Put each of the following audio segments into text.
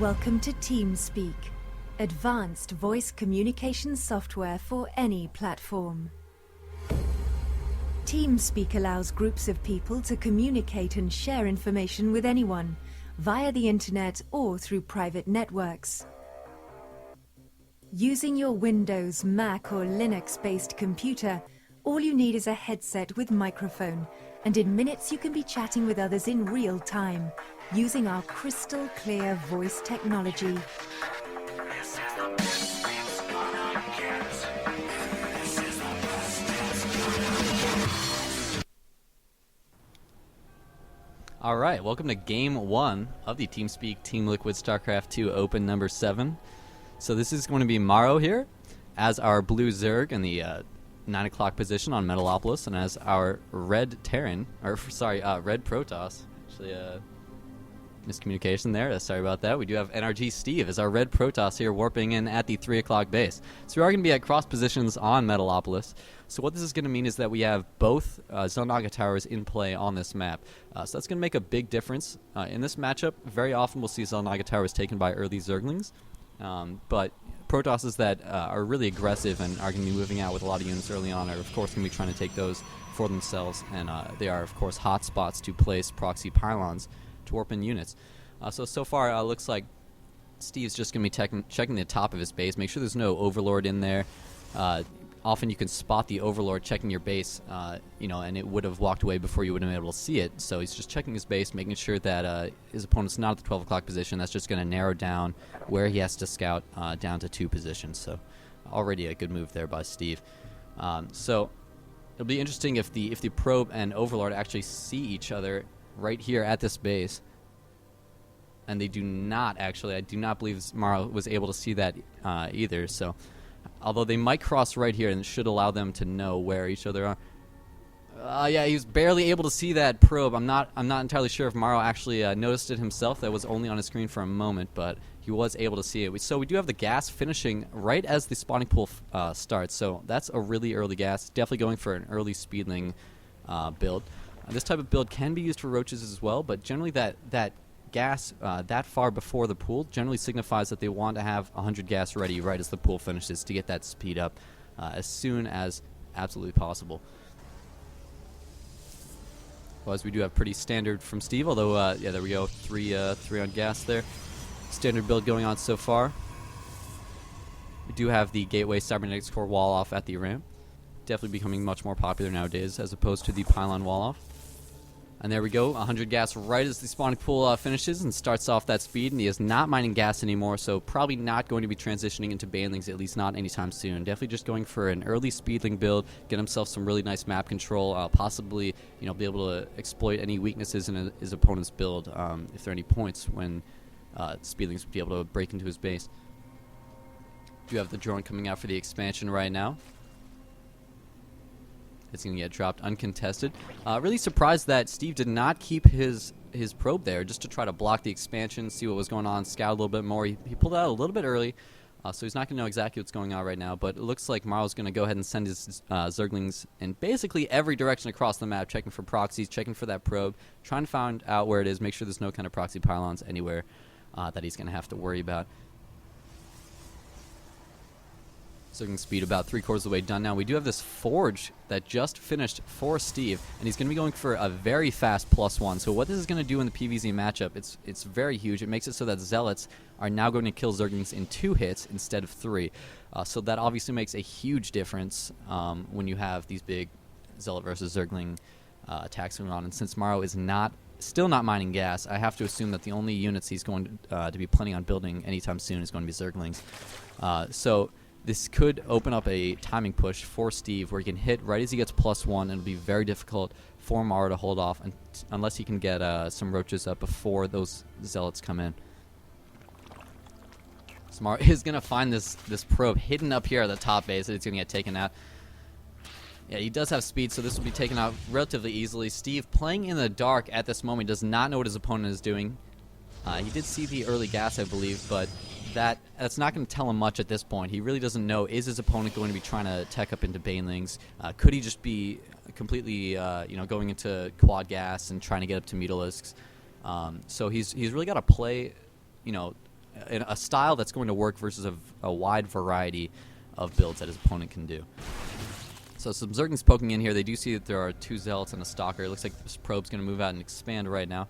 Welcome to TeamSpeak, advanced voice communication software for any platform. TeamSpeak allows groups of people to communicate and share information with anyone, via the internet or through private networks. Using your Windows, Mac or Linux-based computer, all you need is a headset with microphone, and in minutes you can be chatting with others in real time, using our crystal clear voice technology. All right, welcome to Game 1 of the TeamSpeak Team Liquid StarCraft 2 Open number 7. So this is going to be MorroW here as our blue Zerg in the 9 o'clock position on Metalopolis, and as our red Terran, red Protoss. Actually, miscommunication there. Sorry about that. We do have NrGsteve as our red Protoss here warping in at the 3 o'clock base. So we are going to be at cross positions on Metalopolis. So what this is going to mean is that we have both Xel'Naga towers in play on this map. So that's going to make a big difference. In this matchup, very often we'll see Xel'Naga towers taken by early Zerglings. But Protosses that are really aggressive and are going to be moving out with a lot of units early on are, of course, going to be trying to take those for themselves. And they are, of course, hot spots to place proxy pylons to warp in units. So far, looks like Steve's just going to be checking the top of his base. Make sure there's no Overlord in there. Often you can spot the Overlord checking your base, and it would have walked away before you would have been able to see it. So he's just checking his base, making sure that his opponent's not at the 12 o'clock position. That's just going to narrow down where he has to scout down to 2 positions. So already a good move there by Steve. So it'll be interesting if the probe and Overlord actually see each other right here at this base. And they do not actually. I do not believe MorroW was able to see that either. So, although they might cross right here, and it should allow them to know where each other are. Yeah, he was barely able to see that probe. I'm not entirely sure if MorroW actually noticed it himself. That was only on his screen for a moment, but he was able to see it. So we do have the gas finishing right as the spawning pool starts. So that's a really early gas. Definitely going for an early speedling build. This type of build can be used for roaches as well, but generally that gas that far before the pool generally signifies that they want to have 100 gas ready right as the pool finishes to get that speed up as soon as absolutely possible. Well, as we do have pretty standard from Steve, although, yeah, there we go, three on gas there. Standard build going on so far. We do have the Gateway Cybernetics Core wall off at the ramp. Definitely becoming much more popular nowadays as opposed to the pylon wall off. And there we go, 100 gas right as the spawning pool finishes and starts off that speed, and he is not mining gas anymore, so probably not going to be transitioning into banelings, at least not anytime soon. Definitely just going for an early speedling build, get himself some really nice map control, possibly be able to exploit any weaknesses in his opponent's build if there are any points when speedlings would be able to break into his base. Do have the drone coming out for the expansion right now. It's going to get dropped uncontested. Really surprised that Steve did not keep his probe there just to try to block the expansion, see what was going on, scout a little bit more. He pulled out a little bit early, so he's not going to know exactly what's going on right now, but it looks like MorroW's going to go ahead and send his Zerglings in basically every direction across the map, checking for proxies, checking for that probe, trying to find out where it is, make sure there's no kind of proxy pylons anywhere that he's going to have to worry about. Zergling speed about 3/4 of the way done now. We do have this forge that just finished for Steve, and he's going to be going for a very fast +1. So what this is going to do in the PvZ matchup, it's very huge. It makes it so that Zealots are now going to kill Zerglings in 2 hits instead of 3. So that obviously makes a huge difference when you have these big Zealot versus Zergling attacks going on. And since MorroW is still not mining gas, I have to assume that the only units he's going to be planning on building anytime soon is going to be Zerglings. So this could open up a timing push for Steve where he can hit right as he gets +1, and it'll be very difficult for MorroW to hold off unless he can get some roaches up before those Zealots come in. So MorroW is going to find this probe hidden up here at the top base that it's going to get taken out. Yeah, he does have speed, so this will be taken out relatively easily. Steve, playing in the dark at this moment, does not know what his opponent is doing. He did see the early gas, I believe, but that's not going to tell him much at this point. He really doesn't know, is his opponent going to be trying to tech up into banelings? Could he just be completely going into quad gas and trying to get up to Mutalisks? So he's really got to play a style that's going to work versus a wide variety of builds that his opponent can do. So some Zerglings poking in here. They do see that there are 2 Zealots and a Stalker. It looks like this probe's going to move out and expand right now.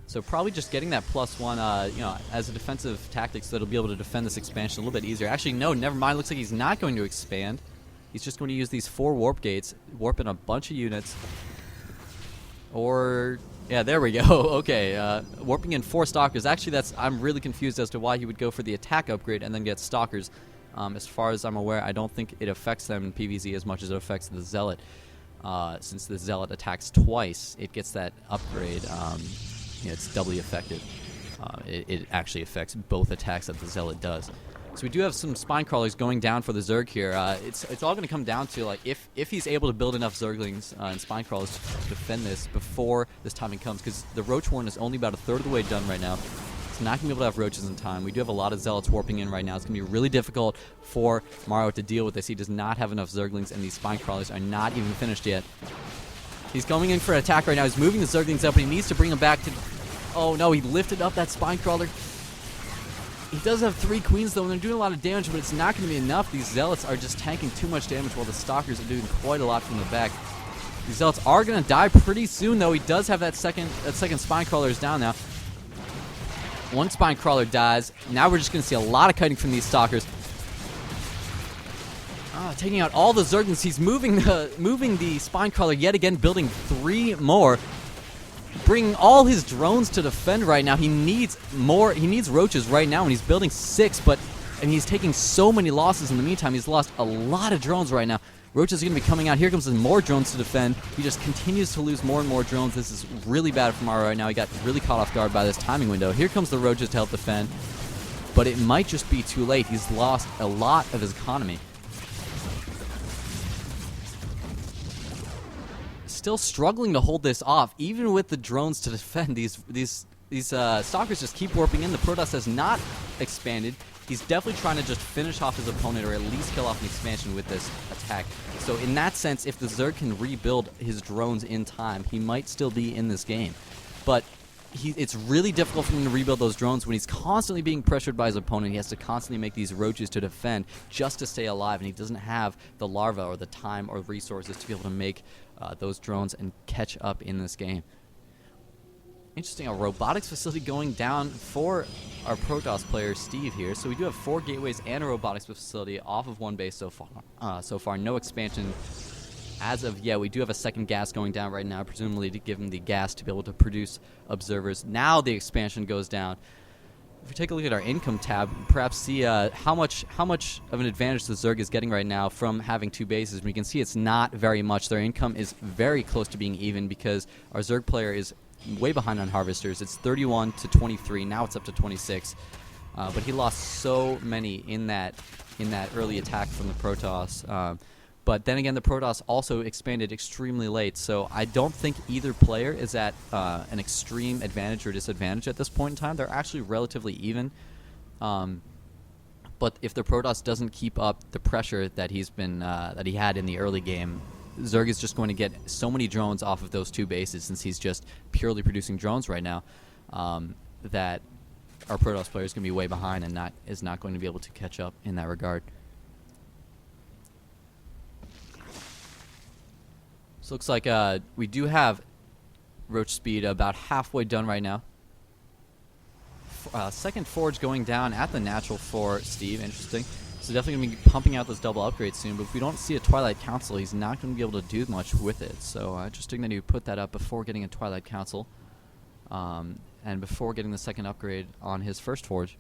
So probably just getting that +1, you know, as a defensive tactic, so that he'll be able to defend this expansion a little bit easier. Actually, no, never mind. Looks like he's not going to expand. He's just going to use these 4 warp gates, warp in a bunch of units. Or, yeah, there we go. Okay, warping in 4 Stalkers. Actually, I'm really confused as to why he would go for the attack upgrade and then get Stalkers. As far as I'm aware, I don't think it affects them in PvZ as much as it affects the Zealot. Since the Zealot attacks twice, it gets that upgrade. You know, it's doubly effective. It actually affects both attacks that the Zealot does. So we do have some Spine Crawlers going down for the Zerg here. It's all going to come down to, like, if he's able to build enough Zerglings and Spine Crawlers to defend this before this timing comes, because the Roach Warren is only about 1/3 of the way done right now. It's not going to be able to have Roaches in time. We do have a lot of Zealots warping in right now. It's going to be really difficult for mouzMorroW to deal with this. He does not have enough Zerglings, and these Spine Crawlers are not even finished yet. He's going in for an attack right now. He's moving the Zerglings up, but he needs to bring them back to... Oh, no, he lifted up that Spine Crawler. He does have 3 Queens, though, and they're doing a lot of damage, but it's not going to be enough. These Zealots are just tanking too much damage, while the Stalkers are doing quite a lot from the back. These Zealots are going to die pretty soon, though. He does have that second Spine Crawler is down now. 1 Spine Crawler dies. Now we're just going to see a lot of kiting from these Stalkers. Taking out all the Zerglings. He's moving the Spine Crawler yet again, building 3 more. Bringing all his drones to defend right now. He needs more. He needs Roaches right now, and he's building 6, and he's taking so many losses in the meantime. He's lost a lot of drones right now. Roaches are going to be coming out. Here comes some more drones to defend. He just continues to lose more and more drones. This is really bad for mouzMorroW right now. He got really caught off guard by this timing window. Here comes the Roaches to help defend. But it might just be too late. He's lost a lot of his economy. Still struggling to hold this off, even with the drones to defend. These Stalkers just keep warping in. The Protoss has not expanded. He's definitely trying to just finish off his opponent, or at least kill off an expansion with this attack. So in that sense, if the Zerg can rebuild his drones in time, he might still be in this game. But it's really difficult for him to rebuild those drones when he's constantly being pressured by his opponent. He has to constantly make these Roaches to defend just to stay alive, and he doesn't have the larva or the time or resources to be able to make those drones and catch up in this game. Interesting, a robotics facility going down for our Protoss player Steve here. So we do have 4 gateways and a robotics facility off of 1 base so far. No expansion as of yet. We do have a second gas going down right now, presumably to give him the gas to be able to produce observers. Now the expansion goes down. If we take a look at our income tab, perhaps see how much of an advantage the Zerg is getting right now from having 2 bases. We can see it's not very much. Their income is very close to being even because our Zerg player is way behind on harvesters. It's 31 to 23. Now it's up to 26. But he lost so many in that early attack from the Protoss. But then again, the Protoss also expanded extremely late. So I don't think either player is at an extreme advantage or disadvantage at this point in time. They're actually relatively even. But if the Protoss doesn't keep up the pressure that he had in the early game, Zerg is just going to get so many drones off of those 2 bases, since he's just purely producing drones right now, that our Protoss player is going to be way behind and is not going to be able to catch up in that regard. So looks like we do have Roach speed about halfway done right now. Second Forge going down at the natural for Steve. Interesting. So definitely going to be pumping out those double upgrades soon, but if we don't see a Twilight Council, he's not going to be able to do much with it. So interesting that he put that up before getting a Twilight Council, and before getting the second upgrade on his first Forge.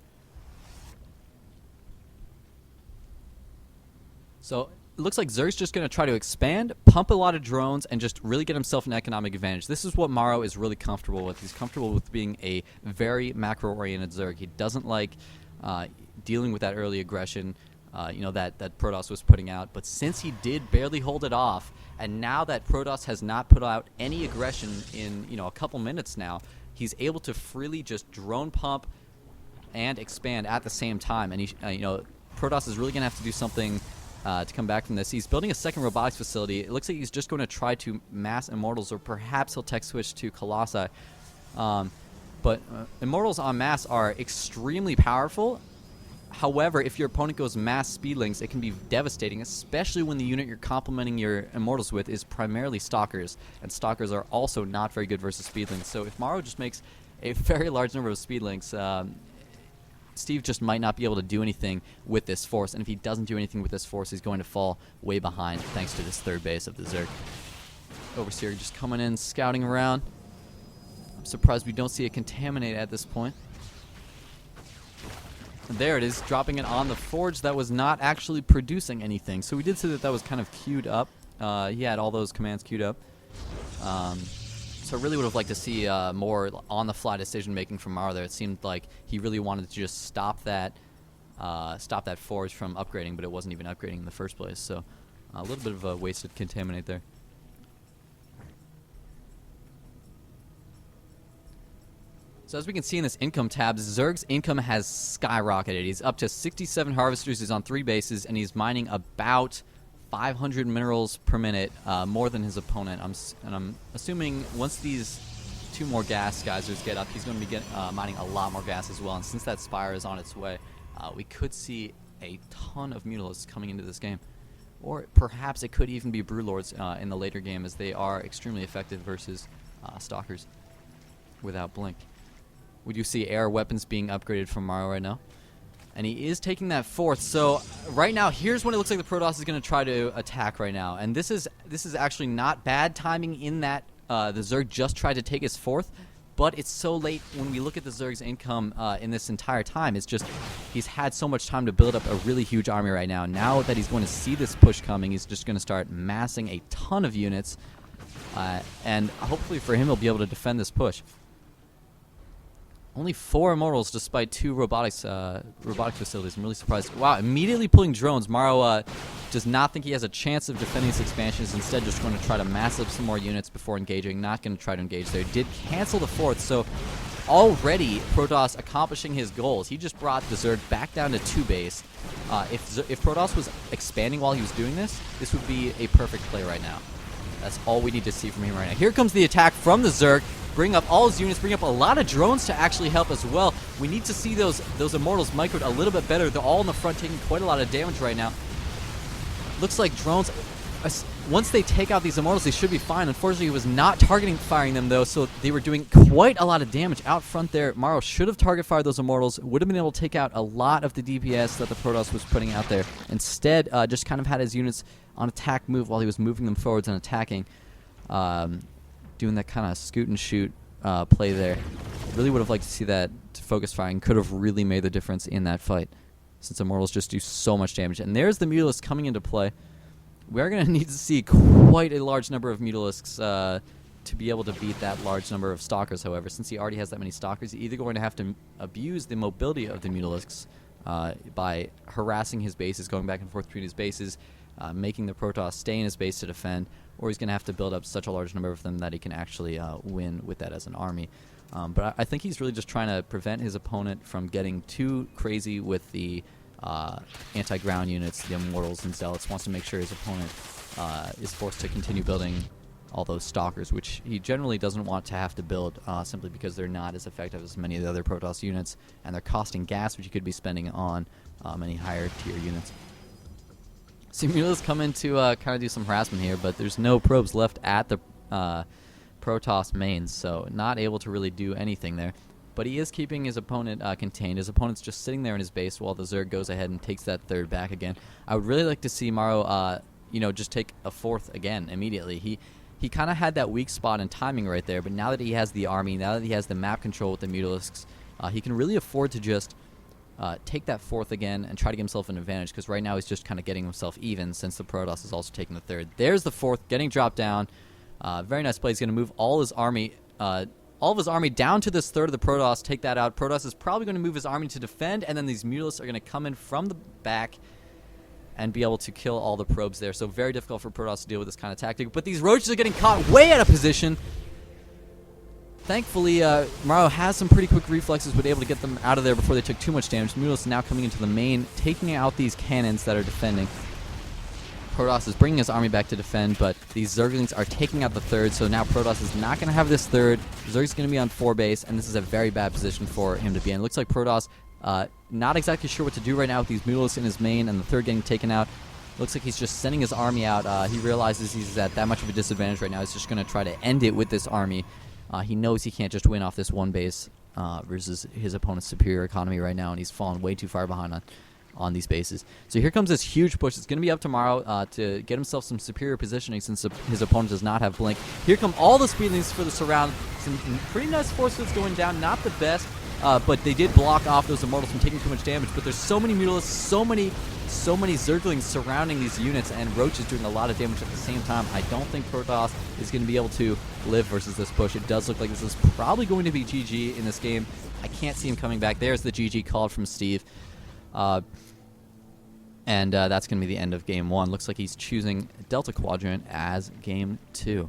So it looks like Zerg's just going to try to expand, pump a lot of drones, and just really get himself an economic advantage. This is what mouzMorroW is really comfortable with. He's comfortable with being a very macro-oriented Zerg. He doesn't like dealing with that early aggression, that Protoss was putting out. But since he did barely hold it off, and now that Protoss has not put out any aggression in a couple minutes now, he's able to freely just drone pump and expand at the same time. And Protoss is really going to have to do something to come back from this. He's building a second robotics facility. It looks like he's just going to try to mass Immortals, or perhaps he'll tech switch to Colossi. But Immortals en masse are extremely powerful. However, if your opponent goes mass Speedlings, it can be devastating, especially when the unit you're complementing your Immortals with is primarily Stalkers. And Stalkers are also not very good versus Speedlings. So if mouzMorroW just makes a very large number of Speedlings, Steve just might not be able to do anything with this force. And if he doesn't do anything with this force, he's going to fall way behind thanks to this third base of the Zerg. Overseer just coming in, scouting around. I'm surprised we don't see it contaminate at this point. And there it is, dropping it on the forge that was not actually producing anything. So we did see that that was kind of queued up. He had all those commands queued up. So I really would have liked to see more on-the-fly decision-making from mouzMorroW there. It seemed like he really wanted to just stop that forge from upgrading, but it wasn't even upgrading in the first place. So a little bit of a wasted contaminate there. So as we can see in this income tab, Zerg's income has skyrocketed. He's up to 67 harvesters, he's on 3 bases, and he's mining about 500 minerals per minute, more than his opponent. I'm assuming once these 2 more gas geysers get up, he's going to be mining a lot more gas as well. And since that Spire is on its way, we could see a ton of Mutalisks coming into this game. Or perhaps it could even be Brewlords in the later game, as they are extremely effective versus Stalkers without Blink. We do see air weapons being upgraded from mouzMorroW right now. And he is taking that 4th. So right now, here's when it looks like the Protoss is going to try to attack right now. And this is actually not bad timing in that the Zerg just tried to take his 4th. But it's so late when we look at the Zerg's income in this entire time. It's just he's had so much time to build up a really huge army right now. Now that he's going to see this push coming, he's just going to start massing a ton of units. And hopefully for him, he'll be able to defend this push. Only 4 Immortals despite 2 robotic facilities. I'm really surprised. Wow, immediately pulling drones. mouzMorroW does not think he has a chance of defending this expansion. Is instead just going to try to mass up some more units before engaging. Not going to try to engage there. Did cancel the 4th, so already Protoss accomplishing his goals. He just brought the Zerg back down to 2 base. If Protoss was expanding while he was doing this, this would be a perfect play right now. That's all we need to see from him right now. Here comes the attack from the Zerg. Bring up all his units, bring up a lot of drones to actually help as well. We need to see those Immortals microed a little bit better. They're all in the front taking quite a lot of damage right now. Looks like drones, once they take out these Immortals, they should be fine. Unfortunately, he was not firing them though, so they were doing quite a lot of damage out front there. mouzMorroW should have target fired those Immortals, would have been able to take out a lot of the DPS that the Protoss was putting out there. Instead, just kind of had his units on attack move while he was moving them forwards and attacking. Doing that kind of scoot and shoot play there. Really would have liked to see that focus firing. Could have really made the difference in that fight, since Immortals just do so much damage. And there's the Mutalisks coming into play. We are going to need to see quite a large number of Mutalisks to be able to beat that large number of Stalkers, however. Since he already has that many Stalkers, he's either going to have to abuse the mobility of the Mutalisks by harassing his bases, going back and forth between his bases, making the Protoss stay in his base to defend, or he's going to have to build up such a large number of them that he can actually win with that as an army. But I think he's really just trying to prevent his opponent from getting too crazy with the anti-ground units, the Immortals and Zealots. Wants to make sure his opponent is forced to continue building all those Stalkers, which he generally doesn't want to have to build simply because they're not as effective as many of the other Protoss units, and they're costing gas, which he could be spending on many higher tier units. See, Mutalisks come in to kind of do some harassment here, but there's no probes left at the Protoss mains, so not able to really do anything there. But he is keeping his opponent contained. His opponent's just sitting there in his base while the Zerg goes ahead and takes that 3rd back again. I would really like to see mouzMorroW, just take a 4th again immediately. He kind of had that weak spot in timing right there, but now that he has the army, now that he has the map control with the Mutalisks, he can really afford to just take that 4th again and try to give himself an advantage, because right now he's just kind of getting himself even since the Protoss is also taking the 3rd. There's the 4th getting dropped down. Very nice play. He's going to move all his army, all of his army down to this 3rd of the Protoss, take that out. Protoss is probably going to move his army to defend, and then these Mutalisks are going to come in from the back and be able to kill all the probes there. So very difficult for Protoss to deal with this kind of tactic. But these roaches are getting caught way out of position. Thankfully, mouzMorroW has some pretty quick reflexes, but able to get them out of there before they took too much damage. Mutalisks now coming into the main, taking out these cannons that are defending. Protoss is bringing his army back to defend, but these Zerglings are taking out the third, so now Protoss is not going to have this third. Zerg's going to be on 4 base, and this is a very bad position for him to be in. It looks like Protoss not exactly sure what to do right now with these Mutalisks in his main and the third getting taken out. Looks like he's just sending his army out. He realizes he's at that much of a disadvantage right now. He's just going to try to end it with this army. He knows he can't just win off this one base versus his opponent's superior economy right now, and he's fallen way too far behind on these bases. So here comes this huge push. It's going to be up tomorrow to get himself some superior positioning since his opponent does not have Blink. Here come all the speedlings for the surround. Some pretty nice forces going down. Not the best, but they did block off those Immortals from taking too much damage. But there's so many Mutalisks, so many Zerglings surrounding these units, and Roach is doing a lot of damage at the same time. I don't think Protoss is going to be able to live versus this push. It does look like this is probably going to be GG in this game. I can't see him coming back. There's the GG called from Steve. And that's going to be the end of Game 1. Looks like he's choosing Delta Quadrant as Game 2.